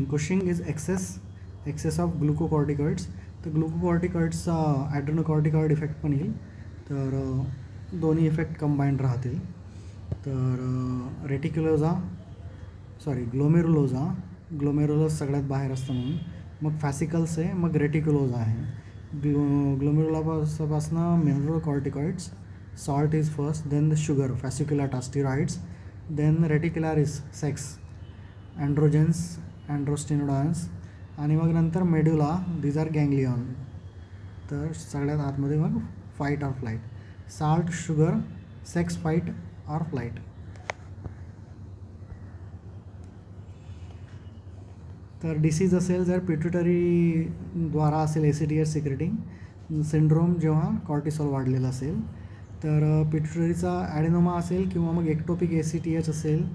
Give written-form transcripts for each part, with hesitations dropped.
Cushing is excess of glucocorticoids. तर ग्लुकोकॉर्टिकॉइड्सचा ॲड्रेनोकॉर्टिकॉइड effect पण येईल. तर दोन्ही इफेक्ट कंबाईंड राहतील. तर ग्लोमेरुलस सगळ्यात बाहेर असतं म्हणून. मग फॅसिकल्स आहे, मग रेटिक्युलोजा आहे. ग्लोमेरुलापासून mineral corticoids, salt is first, then the sugar fasciculata steroids, then reticular is sex, androgens, androstenediones, आणि मग नंतर मेड्युला, दीज आर गँग्लियॉन. तर सगळ्यात आतमध्ये मग fight or flight, salt, sugar, sex, fight or flight. तर डिसीज असेल जर पिट्युटरीद्वारा असेल ACTH सिक्रेटिंग सिंड्रोम, जेव्हा कॉर्टिसॉल वाढलेला असेल. तर पिट्युटरीचा ॲडेनोमा असेल किंवा मग एक्टोपिक ACTH असेल,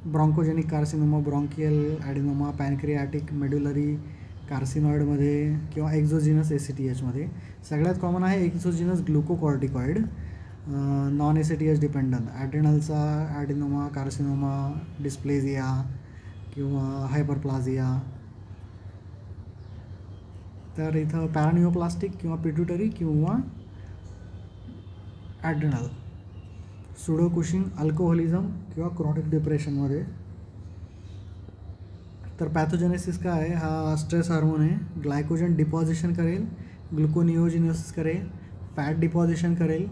ब्रॉन्कोजेनिक कार्सिनोमा, ब्रॉन्कियल ॲडेनोमा, पॅनक्रियाटिक मेड्युलरी कार्सिनॉइडमध्ये किंवा एक्झोजिनस ACTHमध्ये. सगळ्यात कॉमन आहे एक्झोजिनस ग्लुकोकॉर्टिकॉइड, नॉन ACTH डिपेंडंट. ॲड्रेनलचा ॲडेनोमा, कार्सिनोमा, डिस्प्लेझिया किंवा हायपरप्लाझिया. तर इथं पॅरानिओप्लास्टिक किंवा पिट्युटरी किंवा ॲड्रेनल. सुडोकुशिंग अल्कोहोलिझम किंवा क्रॉनिक डिप्रेशनमध्ये. तर पॅथोजेनेसिस काय आहे, हा स्ट्रेस हार्मोन आहे. ग्लायकोजन डिपॉझिशन करेल, ग्लुकोनिओजिनोसिस करेल, फॅट डिपॉझिशन करेल,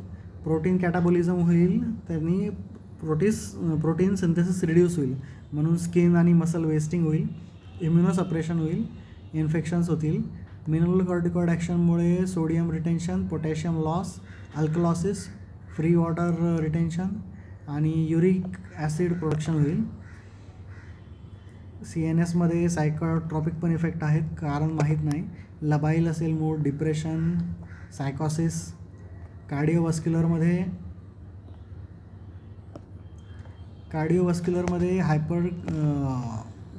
प्रोटीन कॅटाबॉलिझम होईल, त्यांनी प्रोटीन सिंथेसिस रिड्यूस होईल, म्हणून स्किन आणि मसल वेस्टिंग होईल, इम्युनोसप्रेशन होईल, इन्फेक्शन्स होतील. मिनरल कॉर्टिकॉइड ॲक्शनमुळे sodium retention, potassium loss, alkalosis, free water retention आणि युरिक ॲसिड प्रोडक्शन होईल. CNSमध्ये सायकोट्रॉपिक पण इफेक्ट आहेत, कारण माहीत नाही. लबाईल असेल मूड, डिप्रेशन, सायकॉसिस. कार्डिओव्हस्क्युलरमध्ये हायपर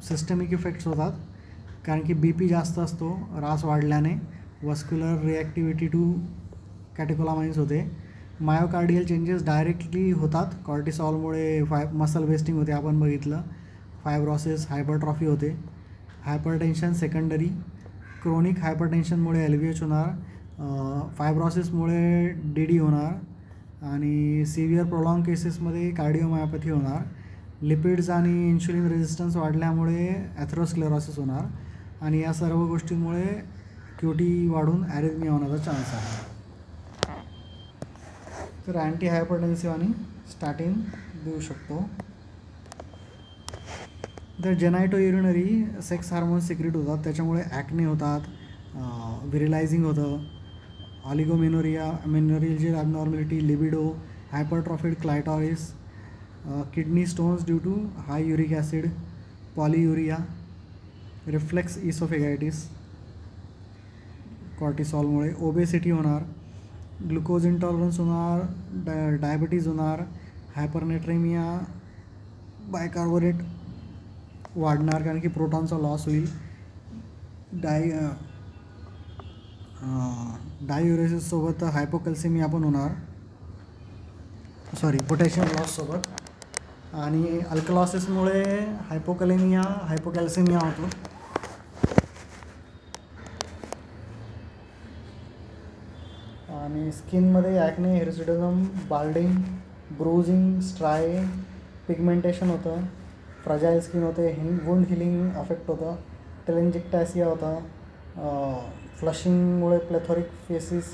सिस्टमिक इफेक्ट्स होतात, कारण की BP जास्त असतो रास वाढल्याने. वस्क्युलर रिॲक्टिव्हिटी टू कॅटेकोलामाइन्स होते. मायोकार्डियल चेंजेस डायरेक्टली होतात कॉर्टिसॉलमुळे. मसल वेस्टिंग होते, आपण बघितलं. फायब्रॉसिस, हायपरट्रॉफी होते. Hypertension secondary. क्रोनिक हायपरटेन्शनमुळे LVH होणार, फायब्रॉसिसमुळे DD होणार, आणि सिव्हिअर प्रोलॉंग केसेसमध्ये कार्डिओमायोपॅथी होणार. लिपिड्स आणि इन्शुलिन रेझिस्टन्स वाढल्यामुळे ॲथेरोस्क्लेरोसिस होणार, आणि या सर्व गोष्टींमुळे QT वाढून ॲरिथमिया होण्याचा चान्स आहे. तर अँटी हायपरटेन्सिव्ह आणि स्टॅटिन देऊ शकतो. तर genito urinary sex hormones secrete होतात, त्याच्यामुळे ॲक्ने होतात, विरिलायझिंग होतं, मेनोरियल जे abnormality, libido, hypertrophied clitoris, kidney stones due to high uric acid, polyuria, reflux oesophagitis कॉर्टिसॉलमुळे, ओबेसिटी होणार, ग्लुकोज इंटॉलरन्स होणार, डायबिटीज होणार, हायपरनेट्रेमिया, बायकार्बोनेट वाढणार कारण की प्रोटॉनचा लॉस होईल, डाययुरेसिससोबत हायपोकॅल्सेमिया पण होणार, पोटॅशियम लॉससोबत, आणि अल्कलॉसिसमुळे हायपोकॅल्सेमिया होतो. आणि स्किनमध्ये acne, hirsutism, balding, bruising, striae, pigmentation होतं, फ्रजाईल स्किन होते, वुंड हिलिंग अफेक्ट होतं, टेलेंजिक्टॅसिया होतं, फ्लशिंगमुळे प्लेथोरिक फेसिस,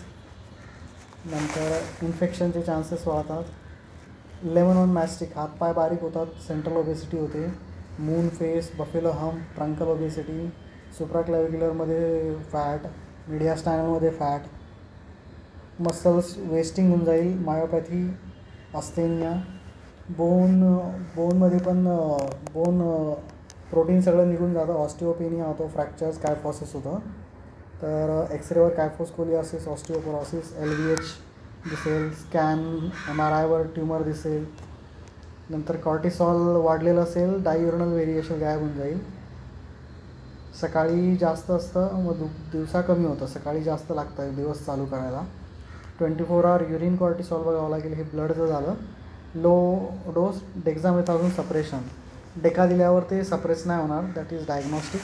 नंतर इन्फेक्शनचे चान्सेस वाढतात. लेमन ऑन मॅस्टिक, हातपाय बारीक होतात, सेंट्रल ओबेसिटी होते, moon face, buffalo hump, truncal obesity, सुप्राक्लॅव्हिक्युलरमध्ये फॅट, मीडियास्टायनलमध्ये फॅट, मसल्स वेस्टिंग होऊन जाईल, मायोपॅथी, अस्थेनिया, बोनमध्ये पण प्रोटीन सगळं निघून जातं, ऑस्टिओपेनिया होतो, फ्रॅक्चर्स, कायफॉसिस होतं. तर एक्सरेवर कायफोस्कोलियासिस, ऑस्टिओपोरोसिस, LVH दिसेल, स्कॅन MRIवर ट्युमर दिसेल. नंतर कॉर्टिसॉल वाढलेलं असेल, डाययुरनल व्हेरिएशन गायब होऊन जाईल. सकाळी जास्त असतं, मग दिवसा कमी होतं, सकाळी जास्त लागतं दिवस चालू करायला. 24 आवर युरिन कॉर्टिसॉल बघावं लागेल, हे ब्लडचं झालं. लो डोस डेक्झामेथाझोन सप्रेशन, डेका दिल्यावर ते सप्रेस नाही होणार, दॅट इज डायग्नॉस्टिक.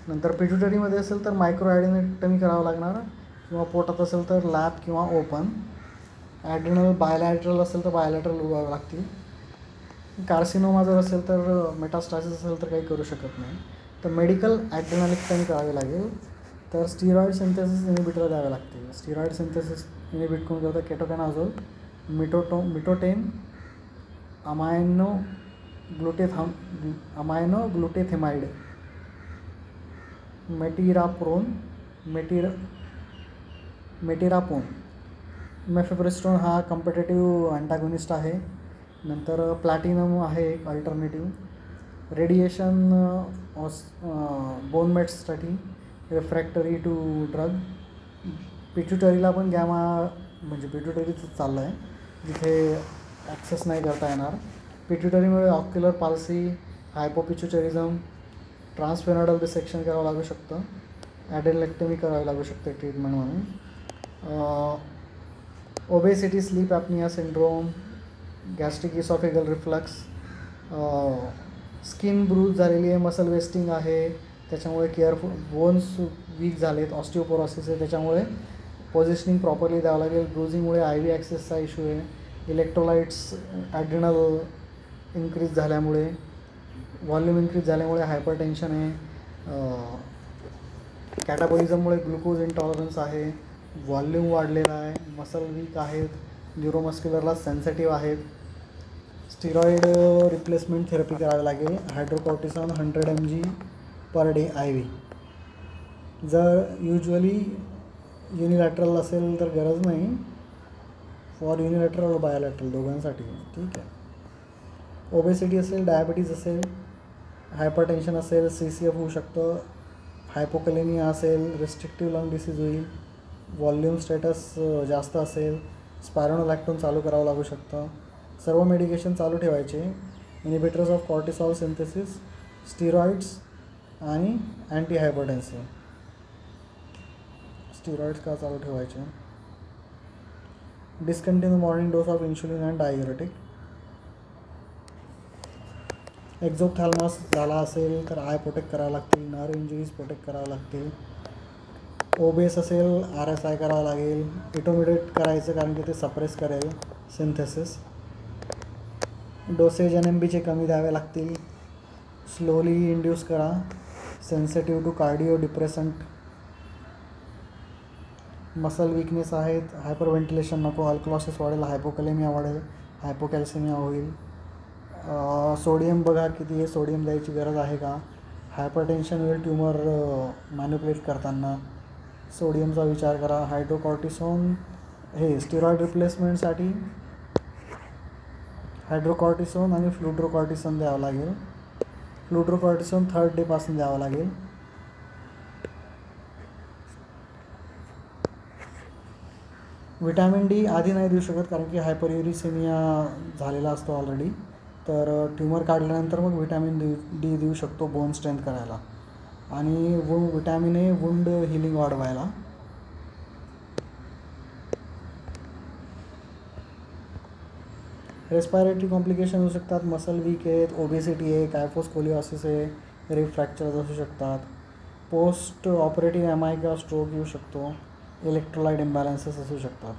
नंतर पिट्युटरीमध्ये असेल तर मायक्रो ॲडिनेक्टमी करावं लागणार, किंवा पोटात असेल तर लॅप किंवा ओपन. ॲड्रिनल बायलॅटरल असेल तर बायलॅटरल उगावं लागतील. कार्सिनोमा जर असेल तर मेटास्टासिस असेल तर काही करू शकत नाही. तर मेडिकल ॲड्रिनलेक्टमी करावी लागेल. तर स्टिरॉइड सिंथेसिस इनिबिटर द्यावे लागतील. स्टिरॉइड सिंथेसिस इनिबिट कोण करतं? केटोकॅनाझोल, मिटोटेन, अमायनोग्लुटेथेमाइड, मेटिरापोन. मेफेप्रेस्टोन हा कॉम्पिटेटिव्ह अँटागोनिस्ट आहे. नंतर प्लॅटिनम आहे एक अल्टरनेटिव्ह. रेडिएशन बोन मेट्ससाठी रिफ्रॅक्टरी टू ड्रग. पिट्युटरीला पण गॅमा म्हणजे पिट्युटरीच चाललं आहे, जिथे ॲक्सेस नाही करता येणार. पिट्युटरीमुळे ocular palsy, hypopituitarism, transsphenoidal dissection करावं लागू शकतं. ॲड्रिनलेक्टमी करावी लागू शकते ट्रीटमेंट म्हणून. Obesity, sleep apnoea syndrome, gastric oesophageal reflux, skin bruise झालेली आहे, मसल वेस्टिंग आहे, त्याच्यामुळे केअरफुल, बोन्स वीक झालेत, ऑस्टिओपोरोसिस आहे, त्याच्यामुळे पोझिशनिंग प्रॉपरली द्यावं लागेल. ब्रुझिंगमुळे आय व्ही ॲक्सेसचा इश्यू आहे. इलेक्ट्रोलाइट्स ॲड्रिनल इन्क्रीज झाल्यामुळे, व्हॉल्यूम इन्क्रीज झाल्यामुळे हायपरटेन्शन आहे. कॅटाबॉलिझममुळे ग्लुकोज इंटॉलरन्स आहे, व्हॉल्यूम वाढलेला आहे, मसल वीक आहेत, न्यूरोमस्क्युलरला सेन्सिटिव्ह आहेत. स्टिरॉइड रिप्लेसमेंट थेरपी करावी लागेल. हायड्रोकॉर्टिसॉन 100 mg पर डे IV. जर युजली युनिलॅटरल असेल तर गरज नाही, फॉर युनिलॅटरल व बायोलॅटरल दोघांसाठी, ठीक आहे. ओबेसिटी असेल, डायबिटीज असेल, हायपरटेन्शन असेल, CCF होऊ शकतं. हायपोकॅलेमिया असेल, रिस्ट्रिक्टिव्ह लंग डिसीज होईल. व्हॉल्यूम स्टेटस जास्त असेल, स्पायरोनोलॅक्टोन चालू करावं लागू शकतं. सर्व मेडिकेशन चालू ठेवायचे. Inhibitors of cortisol synthesis, steroids आणि अँटी हायपरटेन्सिव्ह. स्टिरॉइड्स का चालू ठेवायचे? Discontinue morning dose of insulin and diuretic. Exophthalmos झाला असेल तर आय प्रोटेक्ट करावं लागतील, नर्व इंजुरीज प्रोटेक्ट करावं लागतील. ओबेस असेल, RSI करावं लागेल. इटोमिडेट करायचं कारण की ते सप्रेस करेल सिंथेसिस. डोसेज NMBचे कमी द्यावे लागतील. स्लोली इंड्यूस करा. Sensitive to cardio depressant. Muscle weakness आहेत, हायपर व्हेंटिलेशन नको, अल्कलॉसिस वाढेल, हायपोकॅलेमिया वाढेल, हायपोकॅल्सिमिया होईल. सोडियम बघा किती आहे, सोडियम द्यायची गरज आहे का. हायपरटेन्शन होईल ट्यूमर मॅन्युप्युलेट करताना, सोडियमचा विचार करा. हायड्रोकॉर्टिसोन हे स्टिरॉइड रिप्लेसमेंटसाठी हायड्रोकॉर्टिसोन आणि फ्लुड्रोकॉर्टिसोन द्यावं लागेल. फ्लुड्रोकॉर्टिसोन 3rd डेपासून द्यावं लागेल. विटॅमिन D आधी नाही देऊ शकत कारण की हायपरयुरिसेमिया झालेला असतो ऑलरेडी. तर ट्यूमर काढल्यानंतर मग विटॅमिन D देऊ शकतो बोन स्ट्रेंथ करायला. आणि विटॅमिन A वुंड हिलिंग वाढवायला. रेस्पायरेटरी कॉम्प्लिकेशन होऊ शकतात. मसल वीक आहेत, ओबेसिटी आहे, कायफोस्कोलिओसिस आहे, रिब फ्रॅक्चर्स असू शकतात. पोस्ट ऑपरेटिव्ह MI किंवा स्ट्रोक येऊ शकतो. इलेक्ट्रोलाइट इम्बॅलन्सेस असू शकतात.